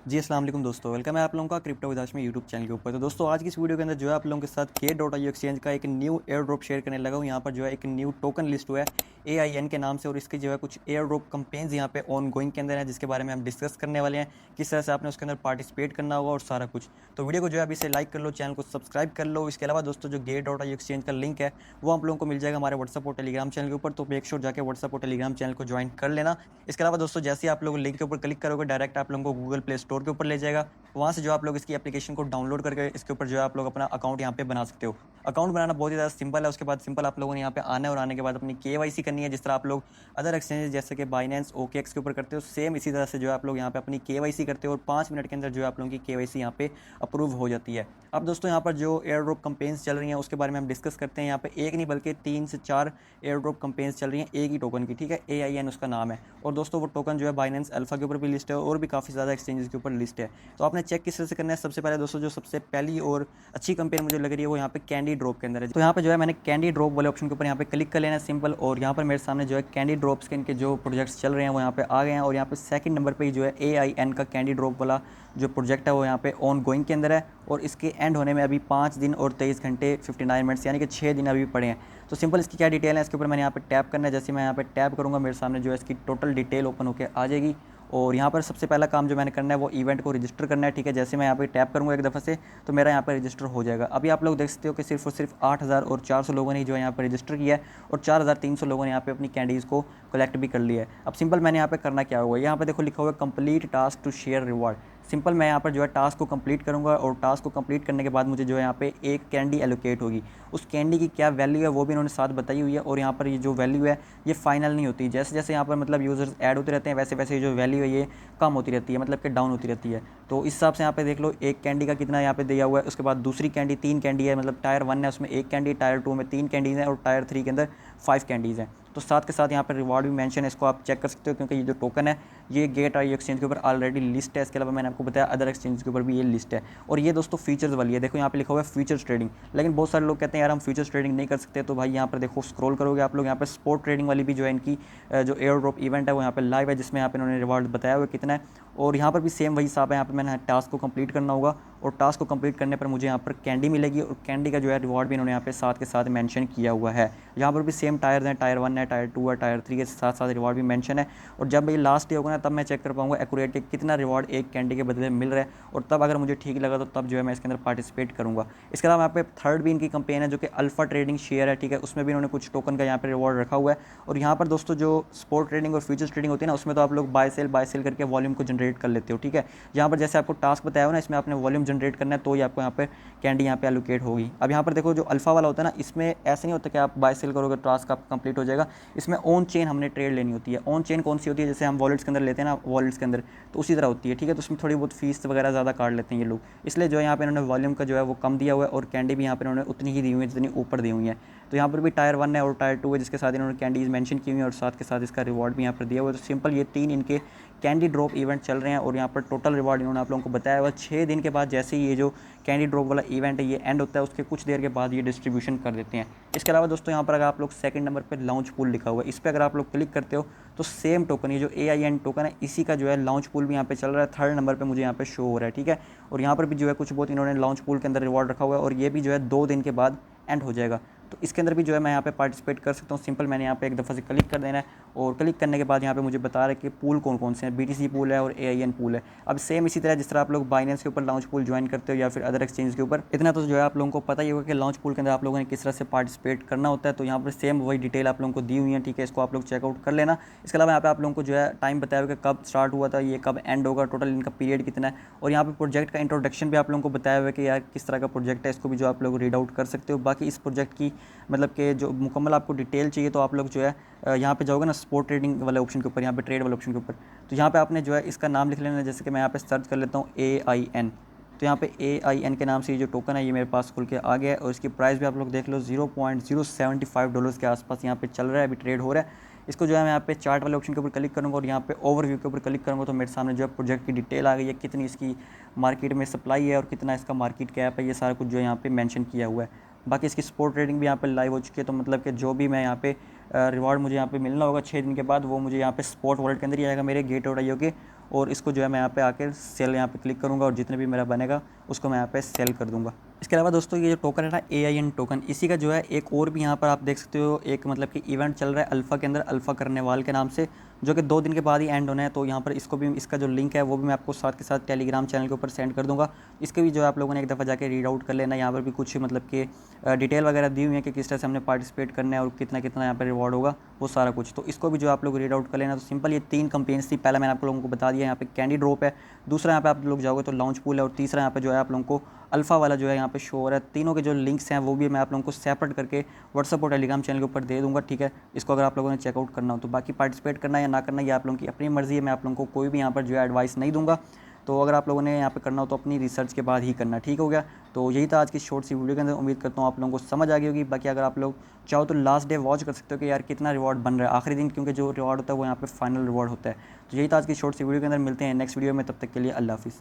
जी अस्सलाम वालेकुम दोस्तों, वेलकम है आप लोगों का क्रिप्टो विदाश में यूट्यूब चैनल के ऊपर। तो दोस्तों आज की इस वीडियो के अंदर जो है आप लोगों के साथ K.io एक्सचेंज का एक न्यू एयर ड्रॉप शेयर करने लगा हूँ। यहाँ पर जो है एक न्यू टोकन लिस्ट हुआ है AIN के नाम से, और इसकी जो है कुछ एयर ड्रॉप कंपेन्स यहाँ पे ऑन गोइंग के अंदर है, जिसके बारे में हम डिस्कस करने वाले हैं, किस तरह से आपने उसके अंदर पार्टिसिपेट करना होगा और सारा कुछ। तो वीडियो को जो है अभी से लाइक कर लो, चैनल को सब्सक्राइब कर लो। इसके अलावा दोस्तों जो K.io एक्सचेंज का लिंक है वो आप लोगों को मिल जाएगा हमारे व्हाट्सअप और टेलीग्राम चैनल के ऊपर, तो मेक श्योर जाकर व्हाट्सअप और टेलीग्राम चैनल को ज्वाइन कर लेना। इसके अलावा दोस्तों जैसे ही आप लोग लिंक के ऊपर क्लिक करोगे डायरेक्ट आप लोगों को गूगल प्ले स्टोर के ऊपर ले जाएगा। वहाँ से जो आप लोग इसकी एप्लीकेशन को डाउनलोड करके इसके ऊपर जो है आप लोग अपना अकाउंट यहाँ पे बना सकते हो। अकाउंट बनाना बहुत ही ज़्यादा सिंपल है। उसके बाद सिंपल आप लोगों ने यहाँ पे आना है और आने के बाद अपनी KYC करनी है, जिस तरह आप लोग अदर एक्सचेंजेस जैसे कि बाइनेंस OKX के ऊपर करते हो, सेम इसी तरह से जो है आप लोग यहाँ पे अपनी KYC करते हो और 5 मिनट के अंदर जो है आप लोगों की KYC यहाँ पे अप्रूव हो जाती है। अब दोस्तों यहाँ पर जो एयर ड्रॉप कंपेन्स चल रही हैं उसके बारे में हम डिस्कस करते हैं। यहाँ पे एक नहीं बल्कि 3 से 4 एयर ड्रॉप कंपेन्स चल रही हैं एक ही टोकन की, ठीक है। AIN उसका नाम है, और दोस्तों वो टोकन जो है बाइनेंस अल्फा के ऊपर भी लिस्ट है और भी काफ़ी ज़्यादा एक्सचेंजेस के ऊपर लिस्ट है। तो आपने चेक किस तरह से करना है, सबसे पहले दोस्तों जो सबसे पहली और अच्छी कंपेन मुझे लग रही है वो यहाँ पे कैंडी ड्रॉप के अंदर है। तो यहाँ पे जो है मैंने कैंडी ड्रॉप वाले ऑप्शन के ऊपर यहाँ पे क्लिक कर लेना है सिंपल, और यहाँ पर मेरे सामने जो है कैंडी ड्रॉप्स के इनके जो प्रोजेक्ट्स चल रहे हैं वो यहाँ पे आ गए हैं। और यहाँ पे सेकंड नंबर पे जो है AIN का कैंडी ड्रॉप वाला जो प्रोजेक्ट है वो यहाँ पे ऑन गोइंग के अंदर है, और इसके एंड होने में अभी 5 दिन और 23 घंटे 59 मिनट्स यानी कि 6 दिन अभी पड़े हैं। तो सिंपल इसकी क्या डिटेल है इसके ऊपर मैंने यहाँ पे टैप करना है। जैसे मैं यहाँ पे टैप करूँगा मेरे सामने जो है इसकी टोटल डिटेल ओपन होकर आ जाएगी, और यहाँ पर सबसे पहला काम जो मैंने करना है वो इवेंट को रजिस्टर करना है, ठीक है। जैसे मैं यहाँ पे टैप करूँगा एक दफ़ा से तो मेरा यहाँ पर रजिस्टर हो जाएगा। अभी आप लोग देख सकते हो कि सिर्फ और सिर्फ 8,400 लोगों ने जो है यहाँ पर रजिस्टर किया है, और 4,300 लोगों ने यहाँ पे अपनी कैंडीज़ को कलेक्ट भी कर लिया है। अब सिंपल मैंने यहाँ पे करना क्या होगा, यहाँ पे देखो लिखा हुआ है complete task to share reward. Simple मैं यहाँ पर जो है टास्क को कंप्लीट करूँगा, और टास्क को कंप्लीट करने के बाद मुझे जो है यहाँ पे एक कैंडी एलोकेट होगी। उस कैंडी की क्या वैल्यू है वो भी इन्होंने साथ बताई हुई है, और यहाँ पर ये जो वैल्यू है ये फाइनल नहीं होती। जैसे जैसे यहाँ पर मतलब यूज़र्स ऐड होते रहते हैं वैसे वैसे जो वैल्यू है ये कम होती रहती है, मतलब कि डाउन होती रहती है। तो इस हिसाब से यहाँ पे देख लो एक कैंडी का कितना यहाँ पे दिया हुआ है। उसके बाद दूसरी कैंडी 3 कैंडी है, मतलब टायर 1 है उसमें 1 कैंडी, टायर 2 में 3 कैंडीज़ हैं, और टायर 3 के अंदर 5 कैंडीज़ हैं। तो साथ के साथ यहाँ पर रिवॉर्ड भी मेंशन है, इसको आप चेक कर सकते हो, क्योंकि ये जो टोकन है ये K.io एक्सचेंज के ऊपर ऑलरेडी लिस्ट है। इसके अलावा मैंने आपको बताया अदर एक्सचेंज के ऊपर भी ये लिस्ट है, और ये दोस्तों फीचर्स वाली है। देखो यहाँ पे लिखा हुआ है फ्यूचर्स ट्रेडिंग, लेकिन बहुत सारे लोग कहते हैं यार हम फ्यूचर्स ट्रेडिंग नहीं कर सकते। तो भाई यहाँ पर देखो स्क्रॉल करोगे आप लोग यहाँ पर स्पॉट ट्रेडिंग वाली भी जो है इनकी जो एयर ड्रॉप इवेंट है वो यहाँ पे लाइव है, जिसमें यहाँ पे इन्होंने रिवॉर्ड बताया हुआ कितना है। और यहाँ पर भी सेम वही हिसाब है, यहाँ पर मैंने टास्क को कंप्लीट करना होगा, और टास्क को कंप्लीट करने पर मुझे यहाँ पर कैंडी मिलेगी, और कैंडी का जो है रिवॉर्ड भी इन्होंने यहाँ पे साथ के साथ मेंशन किया हुआ है। यहाँ पर भी सेम टायर्स हैं, टायर 1 है, टायर 2 है, टायर 3 के साथ साथ रिवॉर्ड भी मेंशन है। और जब ये लास्ट डे होगा ना तब मैं चेक कर पाऊंगा एक्यूरेट कि कितना रिवॉर्ड एक कैंडी के बदले मिल रहा है, और तब अगर मुझे ठीक लगा तो तब जो है मैं इसके अंदर पार्टिसिपेट करूँगा। इसके अलावा यहाँ पे थर्ड भी इनकी कंपेन है जो कि अल्फा ट्रेडिंग शेयर है, ठीक है। उसमें भी इन्होंने कुछ टोकन का यहाँ पे रिवॉर्ड रखा हुआ है। और यहाँ पर दोस्तों जो स्पोर्ट ट्रेडिंग और फ्यूचर्स ट्रेडिंग होती है ना उसमें तो आप लोग बाय सेल करके वॉल्यूम को जनरेट कर लेते हो, ठीक है। यहाँ पर जैसे आपको टास्क बताया हो ना इसमें आपने वॉल्यूम जनरेट करना है तो ही आपको यहाँ पे कैंडी यहाँ पे एलोकेट होगी। अब यहाँ पर देखो जो अल्फा वाला होता है ना इसमें ऐसे नहीं होता कि आप बाय सेल करोगे टास्क आप कंप्लीट हो जाएगा। इसमें ऑन चेन हमने ट्रेड लेनी होती है। ऑन चेन कौन सी होती है, जैसे हम वॉलेट्स के अंदर लेते हैं ना, वॉलेट्स के अंदर तो उसी तरह होती है, ठीक है। तो उसमें थोड़ी बहुत फीस वगैरह ज़्यादा काट लेते हैं ये लोग, इसलिए जो है यहाँ पे इन्होंने वॉल्यूम का जो है वो कम दिया हुआ है, और कैंडी भी यहाँ पर इन्होंने उतनी ही दी हुई है जितनी ऊपर दी हुई है। तो यहाँ पर भी टायर 1 है और टायर 2 है, जिसके साथ इन्होंने कैंडीज मेंशन की हुई है, और साथ के साथ इसका रिवॉर्ड भी यहाँ पर दिया हुआ है। तो सिंपल ये 3 इनके कैंडी ड्रॉप इवेंट चल रहे हैं, और यहाँ पर टोटल रिवॉर्ड इन्होंने आप लोगों को बताया हुआ 6 दिन के बाद जैसे ही ये जो कैंडी ड्रॉप वाला इवेंट है ये एंड होता है उसके कुछ देर के बाद ये डिस्ट्रीब्यूशन कर देते हैं। इसके अलावा दोस्तों यहाँ पर अगर आप लोग सेकंड नंबर पर लॉन्च पूल लिखा हुआ है इस पर अगर आप लोग क्लिक करते हो तो सेम टोकन ये जो AIN टोकन है इसी का जो है लॉन्च पूल भी यहाँ पे चल रहा है, थर्ड नंबर पे मुझे यहाँ पे शो हो रहा है, ठीक है। और यहाँ पर भी जो है कुछ बहुत इन्होंने लॉन्च पूल के अंदर रिवॉर्ड रखा हुआ है, और ये भी जो है 2 दिन के बाद एंड हो जाएगा। तो इसके अंदर भी जो है मैं यहाँ पे पार्टिसिपेट कर सकता हूँ। सिंपल मैंने यहाँ पे एक दफ़ा से क्लिक कर देना है, और क्लिक करने के बाद यहाँ पे मुझे बता रहा है कि पूल कौन कौन से हैं। BTC पूल है और AIN पूल है। अब सेम इसी तरह जिस तरह आप लोग बाइनेंस के ऊपर लॉन्च पूल ज्वाइन करते हो या फिर अदर एक्सचेंज के ऊपर, इतना तो जो है आप लोगों को पता ही होगा कि लॉन्च पूल के अंदर आप लोगों ने किस तरह से पार्टिसिपेट करना होता है। तो यहाँ पर सेम वही डिटेल आप लोगों को दी हुई है, ठीक है। इसको आप लोग चेकआउट कर लेना। इसके अलावा यहाँ पे आप लोगों को जो है टाइम बताया हुआ कि कब स्टार्ट हुआ था, ये कब एंड होगा, टोटल इनका पीरियड कितना है, और यहाँ पे प्रोजेक्ट का इंट्रोडक्शन भी आप लोगों को बताया हुआ है कि यार किस तरह का प्रोजेक्ट है, इसको भी जो आप लोग रीड आउट कर सकते हो। बाकी इस प्रोजेक्ट की मतलब कि जो मुकम्मल आपको डिटेल चाहिए तो आप लोग जो है यहाँ पे जाओगे ना स्पोर्ट ट्रेडिंग वाले ऑप्शन के ऊपर, यहाँ पे ट्रेड वाले ऑप्शन के ऊपर, तो यहाँ पे आपने जो है इसका नाम लिख लेना। जैसे कि मैं यहाँ पे सर्च कर लेता हूँ AIN, तो यहाँ पे AIN के नाम से ये जो टोकन है ये मेरे पास खुल के आ गया है, और इसकी प्राइस भी आप लोग देख लो $0.075 के आसपास यहाँ पे चल रहा है, अभी ट्रेड हो रहा है। इसको जो है मैं यहाँ पे चार्ट वाले ऑप्शन के ऊपर क्लिक करूँगा, और यहाँ पे ओवरव्यू के ऊपर क्लिक करूँगा तो मेरे सामने जो है प्रोजेक्ट की डिटेल आ गई है, कितनी इसकी मार्केट में सप्लाई है और कितना इसका मार्केट कैप है, ये सारा कुछ जो है यहाँ पे मेंशन किया हुआ है। बाकी इसकी स्पोर्ट ट्रेडिंग भी यहाँ पे लाइव हो चुकी है, तो मतलब कि जो भी मैं यहाँ पे रिवॉर्ड मुझे यहाँ पे मिलना होगा 6 दिन के बाद, वो मुझे यहाँ पे स्पॉट वॉलेट के अंदर ही आएगा मेरे Gate.io के, और इसको जो है मैं यहाँ पे आकर सेल यहाँ पे क्लिक करूँगा और जितने भी मेरा बनेगा उसको मैं यहाँ पे सेल कर दूँगा। इसके अलावा दोस्तों ये जो टोकन है ना AIN टोकन, इसी का जो है एक और भी यहाँ पर आप देख सकते हो एक मतलब कि इवेंट चल रहा है अल्फ़ा के अंदर, अल्फ़ा करने वाल के नाम से, जो कि 2 दिन के बाद ही एंड होना है। तो यहाँ पर इसको भी, इसका जो लिंक है वो भी मैं आपको साथ के साथ टेलीग्राम चैनल के ऊपर सेंड कर दूँगा। इसके भी जो है आप लोगों ने एक दफ़ा जाके रीड आउट कर लेना। यहाँ पर भी कुछ मतलब कि डिटेल वगैरह दी हुई है कि किस तरह से हमने पार्टिसिपेट करना है और कितना कितना यहाँ पर रिवॉर्ड होगा, वो सारा कुछ। तो इसको भी जो आप लोग रीड आउट कर लेना। तो सिंपल ये 3 कैंपेन्स थी। पहला मैंने आप लोगों को बता दिया, यहाँ पे कैंडी ड्रॉप है, दूसरा यहाँ पे आप लोग जाओगे तो लॉन्च पूल है, और तीसरा यहाँ पे जो है आप लोगों को अल्फ़ा वाला जो है यहाँ पे शो हो रहा है। तीनों के जो लिंक्स हैं वो भी मैं आप लोगों को सेपरेट करके व्हाट्सअप और टेलीग्राम चैनल के ऊपर दे दूँगा, ठीक है। इसको अगर आप लोगों ने चेकआउट करना हो तो बाकी पार्टिसिपेट करना या ना करना ये आप लोगों की अपनी मर्ज़ी है। मैं आप लोगों को कोई भी यहाँ पर जो है एडवाइस नहीं दूँगा। तो अगर आप लोगों ने यहाँ पे करना हो तो अपनी रिसर्च के बाद ही करना, ठीक हो गया। तो यही था आज की शॉर्ट सी वीडियो के अंदर। उम्मीद करता हूँ आप लोगों को समझ आ गई होगी। बाकी अगर आप लोग चाहो तो लास्ट डे वॉच कर सकते हो कि यार कितना रिवॉर्ड बन रहा है आखिरी दिन, क्योंकि जो रिवॉर्ड होता है वो यहाँ पे फाइनल रिवॉर्ड होता है। तो यही था आज की शॉर्ट सी वीडियो के अंदर। मिलते हैं नेक्स्ट वीडियो में, तब तक के लिए अल्लाह हाफिज़।